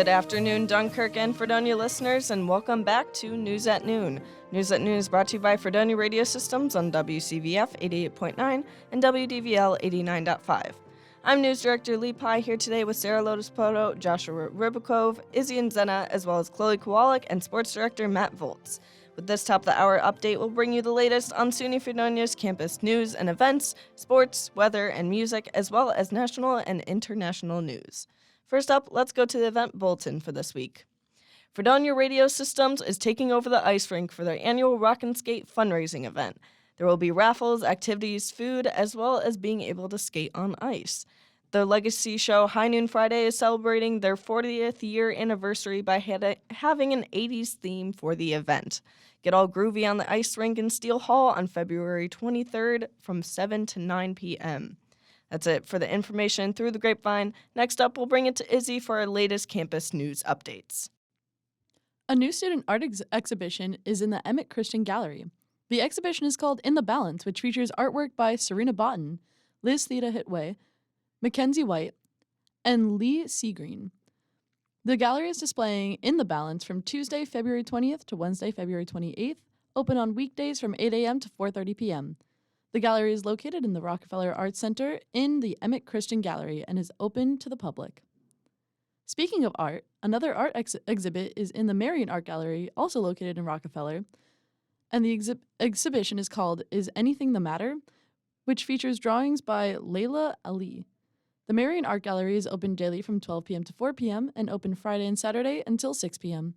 Good afternoon, Dunkirk and Fredonia listeners, and welcome back to News at Noon. News at Noon is brought to you by Fredonia Radio Systems on WCVF 88.9 and WDVL 89.5. I'm News Director Lee Pye here today with Sara Lodespoto, Joshua Ribakove, Izzie Inzinna, as well as Kowalyk and Sports Director Matt Volz. With this top of the hour update, we'll bring you the latest on SUNY Fredonia's campus news and events, sports, weather, and music, as well as national and international news. First up, let's go to the event bulletin for this week. Fredonia Radio Systems is taking over the ice rink for their annual Rock and Skate fundraising event. There will be raffles, activities, food, as well as being able to skate on ice. The legacy show High Noon Friday is celebrating their 40th year anniversary by having an 80s theme for the event. Get all groovy on the ice rink in Steel Hall on February 23rd from 7 to 9 p.m. That's it for the information through the grapevine. Next up, we'll bring it to Izzie for our latest campus news updates. A new student art exhibition is in the Emmett Christian Gallery. The exhibition is called In the Balance, which features artwork by Serena Botten, Liz Theta Hitway, Mackenzie White, and Lee Seagreen. The gallery is displaying In the Balance from Tuesday, February 20th to Wednesday, February 28th, open on weekdays from 8 a.m. to 4:30 p.m. The gallery is located in the Rockefeller Arts Center in the Emmett Christian Gallery and is open to the public. Speaking of art, another art exhibit is in the Marion Art Gallery, also located in Rockefeller, and the exhibition is called Is Anything the Matter?, which features drawings by Layla Ali. The Marion Art Gallery is open daily from 12 p.m. to 4 p.m. and open Friday and Saturday until 6 p.m.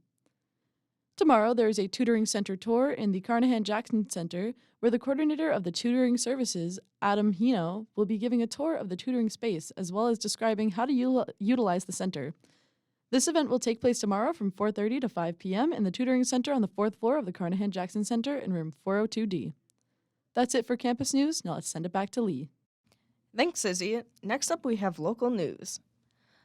Tomorrow, there is a tutoring center tour in the Carnahan-Jackson Center, where the coordinator of the tutoring services, Adam Hino, will be giving a tour of the tutoring space, as well as describing how to utilize the center. This event will take place tomorrow from 4:30 to 5 p.m. in the tutoring center on the 4th floor of the Carnahan-Jackson Center in room 402D. That's it for campus news. Now let's send it back to Lee. Thanks, Izzie. Next up, we have local news.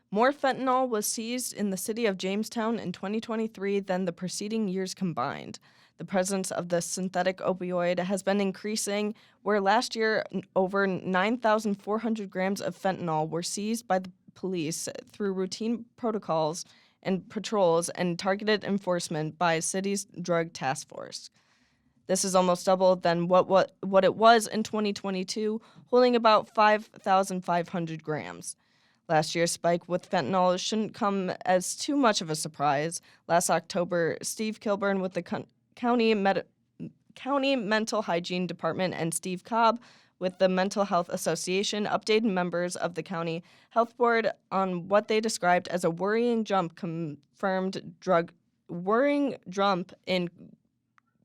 More fentanyl was seized in the city of Jamestown in 2023 than the preceding years combined. The presence of the synthetic opioid has been increasing, where last year over 9,400 grams of fentanyl were seized by the police through routine protocols and patrols and targeted enforcement by city's drug task force. This is almost double than what it was in 2022, holding about 5,500 grams. Last year's spike with fentanyl shouldn't come as too much of a surprise. Last October, Steve Kilburn with the County Mental Hygiene Department and Steve Cobb with the Mental Health Association updated members of the County Health Board on what they described as a worrying jump in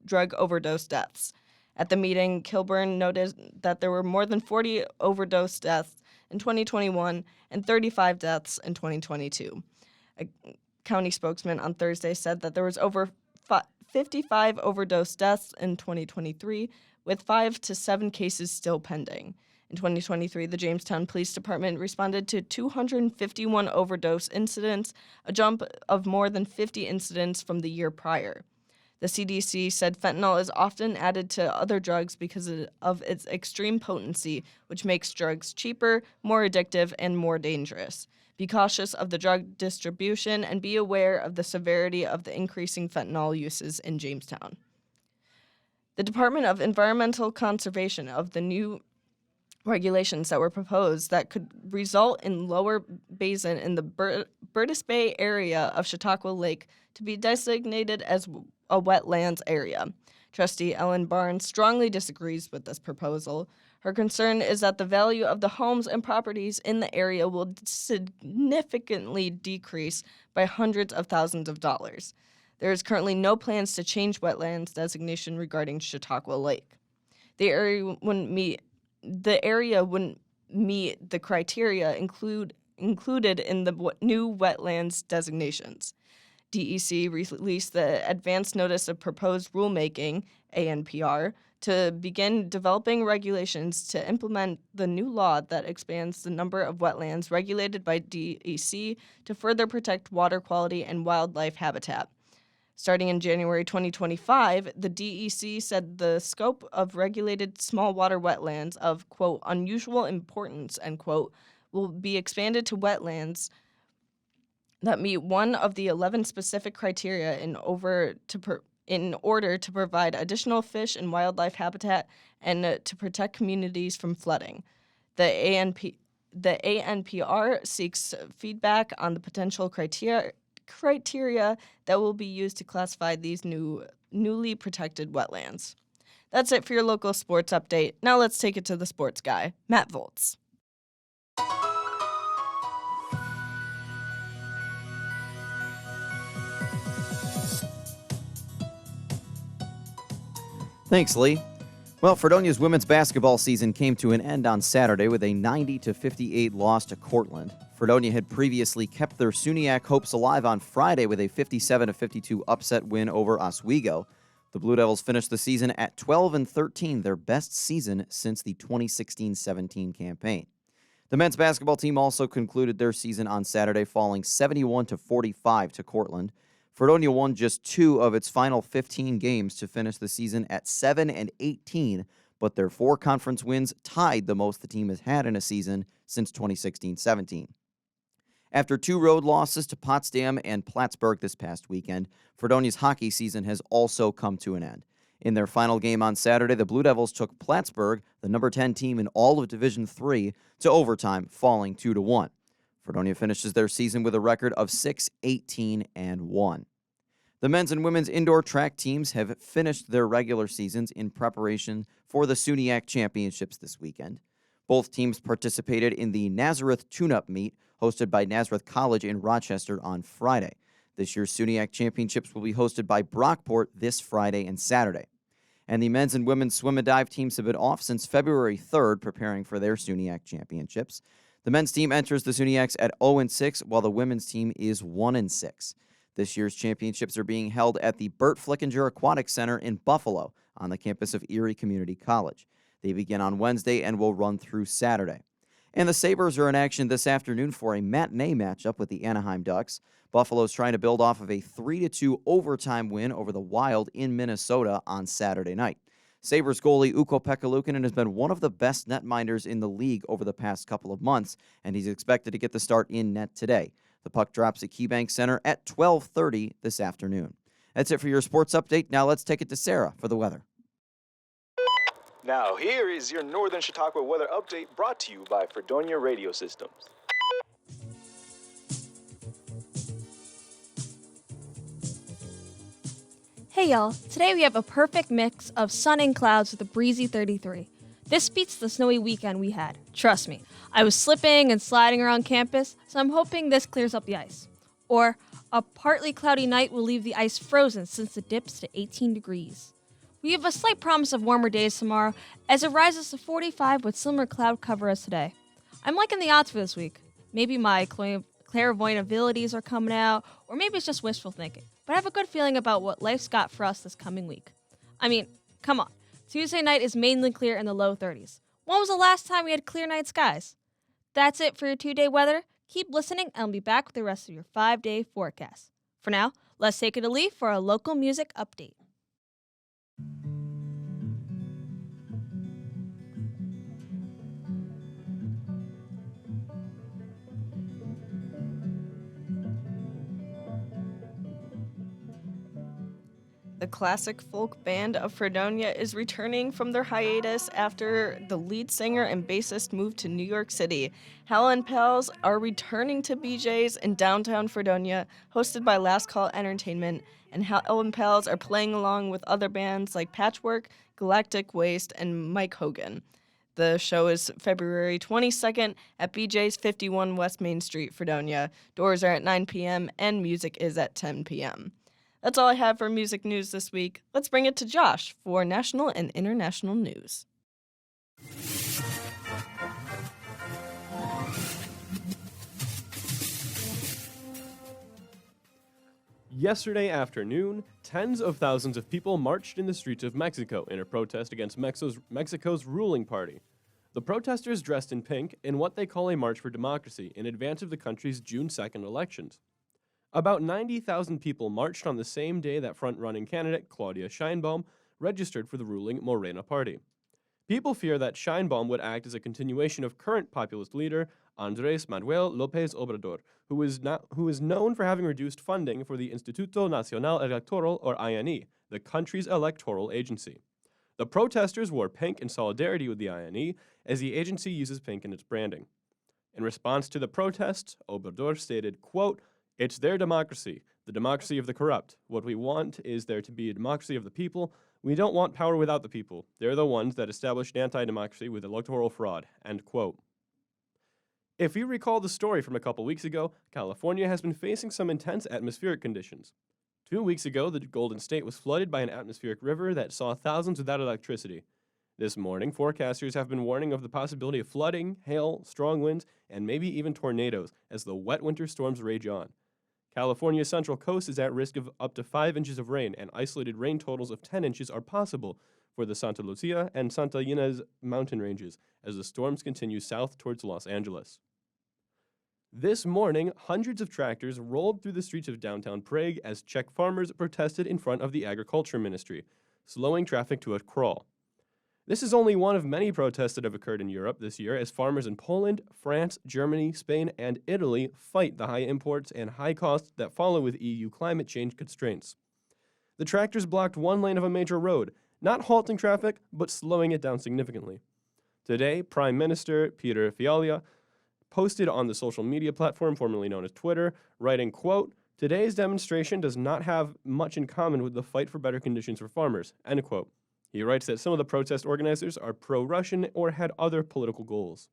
drug overdose deaths. At the meeting, Kilburn noted that there were more than 40 overdose deaths in 2021 and 35 deaths in 2022. A county spokesman on Thursday said that there was over 55 overdose deaths in 2023, with 5 to 7 cases still pending. In 2023, the Jamestown Police Department responded to 251 overdose incidents, a jump of more than 50 incidents from the year prior. The CDC said fentanyl is often added to other drugs because of its extreme potency, which makes drugs cheaper, more addictive, and more dangerous. Be cautious of the drug distribution and be aware of the severity of the increasing fentanyl uses in Jamestown. The Department of Environmental Conservation of the new regulations that were proposed that could result in lower basin in the Burtis Bay area of Chautauqua Lake to be designated as a wetlands area. Trustee Ellen Barnes strongly disagrees with this proposal. Her concern is that the value of the homes and properties in the area will significantly decrease by hundreds of thousands of dollars. There is currently no plans to change wetlands designation regarding Chautauqua Lake. The area wouldn't meet the criteria included in the new wetlands designations. DEC released the Advance Notice of Proposed Rulemaking, ANPR, to begin developing regulations to implement the new law that expands the number of wetlands regulated by DEC to further protect water quality and wildlife habitat. Starting in January 2025, the DEC said the scope of regulated small water wetlands of, quote, unusual importance, end quote, will be expanded to wetlands that meet one of the 11 specific criteria in order to provide additional fish and wildlife habitat and to protect communities from flooding. The ANPR seeks feedback on the potential criteria that will be used to classify these newly protected wetlands. That's it for your local sports update. Now let's take it to the sports guy, Matt Volz. Thanks, Lee. Well, Fredonia's women's basketball season came to an end on Saturday with a 90-58 loss to Cortland. Fredonia had previously kept their SUNYAC hopes alive on Friday with a 57-52 upset win over Oswego. The Blue Devils finished the season at 12-13, their best season since the 2016-17 campaign. The men's basketball team also concluded their season on Saturday, falling 71-45 to Cortland. Fredonia won just 2 of its final 15 games to finish the season at 7-18, but their 4 conference wins tied the most the team has had in a season since 2016-17. After 2 road losses to Potsdam and Plattsburgh this past weekend, Fredonia's hockey season has also come to an end. In their final game on Saturday, the Blue Devils took Plattsburgh, the number 10 team in all of Division III, to overtime, falling 2-1. Fredonia finishes their season with a record of 6-18-1. The men's and women's indoor track teams have finished their regular seasons in preparation for the SUNYAC championships this weekend. Both teams participated in the Nazareth Tune-Up Meet, hosted by Nazareth College in Rochester on Friday. This year's SUNYAC championships will be hosted by Brockport this Friday and Saturday. And the men's and women's swim and dive teams have been off since February 3rd, preparing for their SUNYAC championships. The men's team enters the SUNYACs at 0-6, while the women's team is 1-6. This year's championships are being held at the Burt Flickinger Aquatic Center in Buffalo on the campus of Erie Community College. They begin on Wednesday and will run through Saturday. And the Sabres are in action this afternoon for a matinee matchup with the Anaheim Ducks. Buffalo's trying to build off of a 3-2 overtime win over the Wild in Minnesota on Saturday night. Sabres goalie Ukko-Pekka Luukkonen has been one of the best netminders in the league over the past couple of months, and he's expected to get the start in net today. The puck drops at KeyBank Center at 12:30 this afternoon. That's it for your sports update. Now let's take it to Sara for the weather. Now here is your Northern Chautauqua weather update brought to you by Fredonia Radio Systems. Hey y'all, today we have a perfect mix of sun and clouds with a breezy 33. This beats the snowy weekend we had, trust me. I was slipping and sliding around campus, so I'm hoping this clears up the ice. Or, a partly cloudy night will leave the ice frozen since it dips to 18 degrees. We have a slight promise of warmer days tomorrow as it rises to 45 with similar cloud cover as today. I'm liking the odds for this week. Maybe my clairvoyant abilities are coming out, or maybe it's just wishful thinking. But I have a good feeling about what life's got for us this coming week. I mean, come on. Tuesday night is mainly clear in the low 30s. When was the last time we had clear night skies? That's it for your 2-day weather. Keep listening, and I'll be back with the rest of your 5-day forecast. For now, let's take it to Lee for a local music update. The classic folk band of Fredonia is returning from their hiatus after the lead singer and bassist moved to New York City. Hal and Pals are returning to BJ's in downtown Fredonia, hosted by Last Call Entertainment, and Hal and Pals are playing along with other bands like Patchwork, Galactic Waste, and Mike Hogan. The show is February 22nd at BJ's 51 West Main Street, Fredonia. Doors are at 9 p.m. and music is at 10 p.m. That's all I have for music news this week. Let's bring it to Josh for national and international news. Yesterday afternoon, tens of thousands of people marched in the streets of Mexico in a protest against Mexico's ruling party. The protesters dressed in pink in what they call a March for Democracy in advance of the country's June 2nd elections. About 90,000 people marched on the same day that front-running candidate Claudia Sheinbaum registered for the ruling Morena party. People fear that Sheinbaum would act as a continuation of current populist leader Andrés Manuel López Obrador, who is known for having reduced funding for the Instituto Nacional Electoral, or INE, the country's electoral agency. The protesters wore pink in solidarity with the INE, as the agency uses pink in its branding. In response to the protests, Obrador stated, quote, "It's their democracy, the democracy of the corrupt. What we want is there to be a democracy of the people. We don't want power without the people. They're the ones that established anti-democracy with electoral fraud," end quote. If you recall the story from a couple weeks ago, California has been facing some intense atmospheric conditions. 2 weeks ago, the Golden State was flooded by an atmospheric river that saw thousands without electricity. This morning, forecasters have been warning of the possibility of flooding, hail, strong winds, and maybe even tornadoes as the wet winter storms rage on. California's central coast is at risk of up to 5 inches of rain, and isolated rain totals of 10 inches are possible for the Santa Lucia and Santa Ynez mountain ranges as the storms continue south towards Los Angeles. This morning, hundreds of tractors rolled through the streets of downtown Prague as Czech farmers protested in front of the Agriculture Ministry, slowing traffic to a crawl. This is only one of many protests that have occurred in Europe this year as farmers in Poland, France, Germany, Spain, and Italy fight the high imports and high costs that follow with EU climate change constraints. The tractors blocked one lane of a major road, not halting traffic, but slowing it down significantly. Today, Prime Minister Peter Fiala posted on the social media platform formerly known as Twitter, writing, quote, "Today's demonstration does not have much in common with the fight for better conditions for farmers," end quote. He writes that some of the protest organizers are pro-Russian or had other political goals.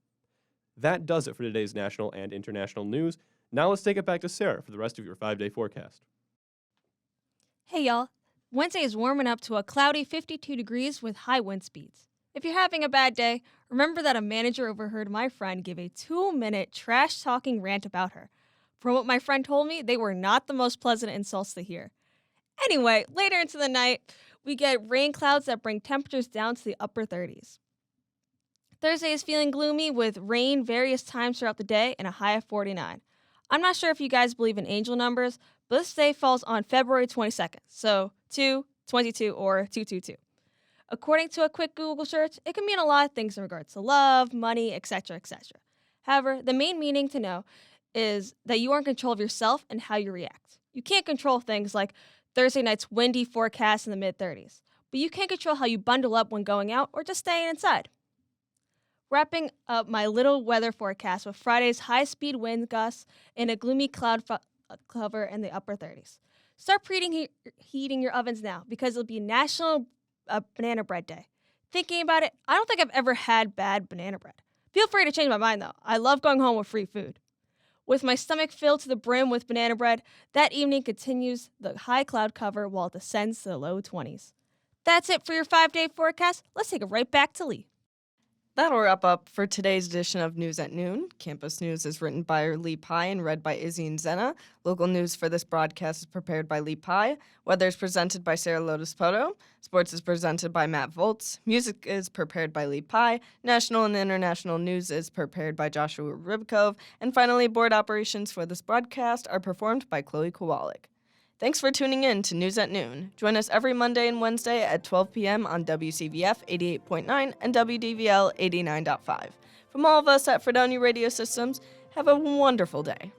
That does it for today's national and international news. Now let's take it back to Sara for the rest of your 5-day forecast. Hey y'all, Wednesday is warming up to a cloudy 52 degrees with high wind speeds. If you're having a bad day, remember that a manager overheard my friend give a 2-minute trash-talking rant about her. From what my friend told me, they were not the most pleasant insults to hear. Anyway, later into the night, we get rain clouds that bring temperatures down to the upper 30s. Thursday is feeling gloomy with rain various times throughout the day and a high of 49. I'm not sure if you guys believe in angel numbers, but this day falls on February 22nd, so 2, 22, or 222. According to a quick Google search, it can mean a lot of things in regards to love, money, etc., etc. However, the main meaning to know is that you are in control of yourself and how you react. You can't control things like Thursday night's windy forecast in the mid-30s, but you can control how you bundle up when going out or just staying inside. Wrapping up my little weather forecast with Friday's high-speed wind gusts and a gloomy cloud cover in the upper 30s. Start preheating your ovens now because it'll be National Banana Bread Day. Thinking about it, I don't think I've ever had bad banana bread. Feel free to change my mind, though. I love going home with free food. With my stomach filled to the brim with banana bread, that evening continues the high cloud cover while it descends to the low 20s. That's it for your 5-day forecast. Let's take it right back to Lee. That'll wrap up for today's edition of News at Noon. Campus News is written by Lee Pye and read by Izzie and Inzinna. Local news for this broadcast is prepared by Lee Pye. Weather is presented by Sara Lodespoto. Sports is presented by Matt Volz. Music is prepared by Lee Pye. National and international news is prepared by Joshua Ribakove. And finally, board operations for this broadcast are performed by Kowalyk. Thanks for tuning in to News at Noon. Join us every Monday and Wednesday at 12 p.m. on WCVF 88.9 and WDVL 89.5. From all of us at Fredonia Radio Systems, have a wonderful day.